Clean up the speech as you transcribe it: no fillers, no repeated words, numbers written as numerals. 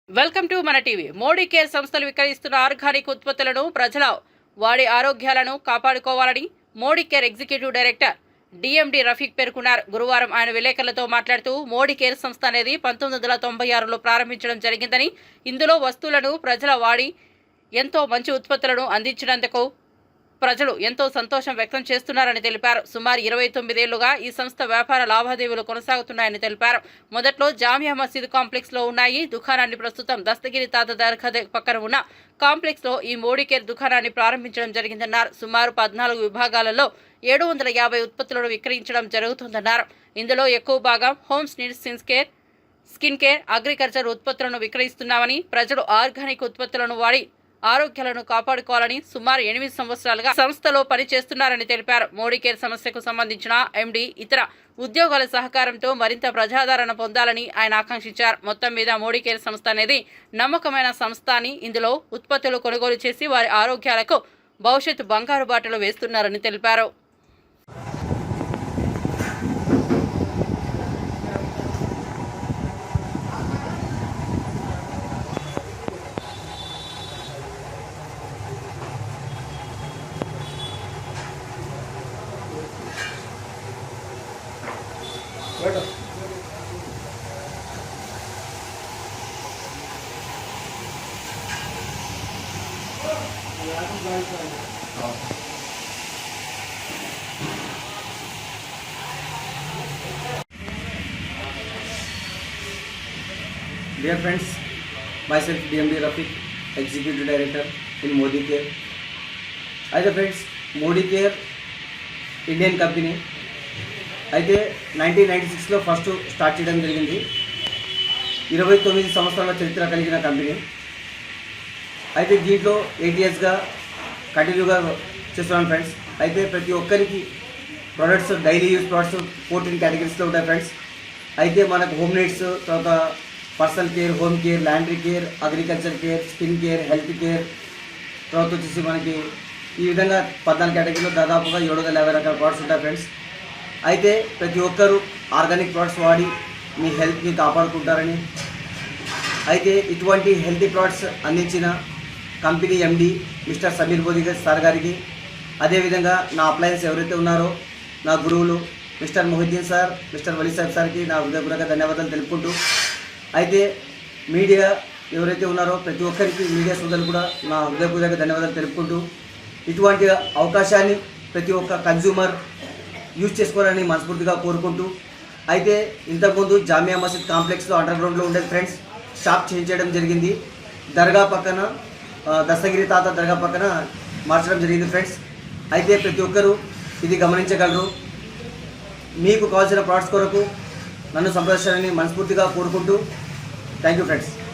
Welcome to మన TV. Modi care సంస్థలు విక్రయిస్తున్న organic ఉత్పత్తులను ప్రజల వాడి ఆరోగ్యాలను కాపాడుకోవాలని Modi care executive director DND Rafiq పేర్కొన్నారు. గురువారం ఆయన విలేకరులతో మాట్లాడుతూ మోడీ కేర్ సంస్థ అనేది 1996లో ప్రారంభించడం జరిగిందని, ఇందులో వస్తువులను ప్రజల వాడి ఎంతో మంచి ఉత్పత్తులను అందించినందుకు ప్రజలు ఎంతో సంతోషం వ్యక్తం చేస్తున్నారని తెలిపారు. సుమారు 29 ఏళ్లుగా ఈ సంస్థ వ్యాపార లావాదేవీలు కొనసాగుతున్నాయని తెలిపారు. మొదట్లో జామియా మసీద్ కాంప్లెక్స్ లో ఉన్నాయి దుకాణాన్ని ప్రస్తుతం దస్తగిరి తాత దర్గా పక్కన ఉన్న కాంప్లెక్స్ లో ఈ మోడీ కేర్ దుకాణాన్ని ప్రారంభించడం జరిగిందన్నారు. సుమారు 14 విభాగాలలో 750 ఉత్పత్తులను విక్రయించడం జరుగుతుందన్నారు. ఇందులో ఎక్కువ భాగం homes needs skin care, agriculture ఉత్పత్తులను విక్రయిస్తున్నామని, ప్రజలు ఆర్గానిక్ ఉత్పత్తులను వాడి ఆరోగ్యాలను కాపాడుకోవాలని సుమారు 8 సంవత్సరాలుగా సంస్థలో పనిచేస్తున్నారని తెలిపారు. మోడీ కేర్ సమస్యకు సంబంధించిన ఎండీ ఇతర ఉద్యోగాల సహకారంతో మరింత ప్రజాదరణ పొందాలని ఆయన ఆకాంక్షించారు. మొత్తం మీద మోడీ కేర్ సంస్థ అనేది నమ్మకమైన సంస్థ అని, ఇందులో ఉత్పత్తులు కొనుగోలు చేసి వారి ఆరోగ్యాలకు భవిష్యత్తు బంగారు బాటలు వేస్తున్నారని తెలిపారు. Dear friends, myself DMD Rafik, Executive Director in Modi Care. అయితే friends, Modi care Indian company అయితే 1996లో ఫస్ట్ స్టార్ట్ చేయడం జరిగింది. 29 సంవత్సరాల చరిత్ర కలిగిన కంపెనీ. అయితే దీంట్లో 8 ఇయర్స్గా కంటిన్యూగా చేస్తున్నాను ఫ్రెండ్స్. అయితే ప్రతి ఒక్కరికి ప్రొడక్ట్స్, డైలీ యూజ్ ప్రొడక్ట్స్ 14 కేటగిరీస్లో ఉంటాయి ఫ్రెండ్స్. అయితే మనకు హోమ్ నీడ్స్, తర్వాత personal care, home care, laundry care, agriculture care, skin care, health care, తర్వాత వచ్చేసి మనకి ఈ విధంగా 14 కేటగిరీలో దాదాపుగా 750 రకాల ప్రోడక్ట్స్ ఉంటాయి ఫ్రెండ్స్. అయితే ప్రతి ఒక్కరూ ఆర్గానిక్ ప్రోడక్ట్స్ వాడి మీ హెల్త్ని కాపాడుకుంటారని, అయితే ఇటువంటి హెల్తీ ప్రోడక్ట్స్ అందించిన company MD mister Sameer Modi sir గారికి, అదేవిధంగా నా అప్లయన్స్ ఎవరైతే ఉన్నారో నా గురువులు mister Mohiddeen sir, mister Wali Saheb సార్కి నా హృదయపూర్వక ధన్యవాదాలు తెలుపుకుంటూ, అయితే మీడియా ఎవరైతే ఉన్నారో ప్రతి ఒక్కరికి, మీడియా సోదరులు కూడా నా హృదయపూర్వక ధన్యవాదాలు తెలుపుకుంటూ, ఇటువంటి అవకాశాన్ని ప్రతి ఒక్క కన్జ్యూమర్ యూజ్ చేసుకోవాలని మనస్ఫూర్తిగా కోరుకుంటూ, అయితే ఇంతకుముందు జామియా మసీద్ కాంప్లెక్స్లో అండర్గ్రౌండ్లో ఉండేది ఫ్రెండ్స్. షాప్ చేంజ్ చేయడం జరిగింది. దర్గా పక్కన, దస్తగిరి తాత దర్గా పక్కన మార్చడం జరిగింది ఫ్రెండ్స్. అయితే ప్రతి ఒక్కరూ ఇది గమనించగలరు. మీకు కావాల్సిన ప్రోడక్ట్స్ కొరకు నన్ను సంప్రదించాలని మనస్ఫూర్తిగా కోరుకుంటూ, థ్యాంక్ యూ ఫ్రెండ్స్.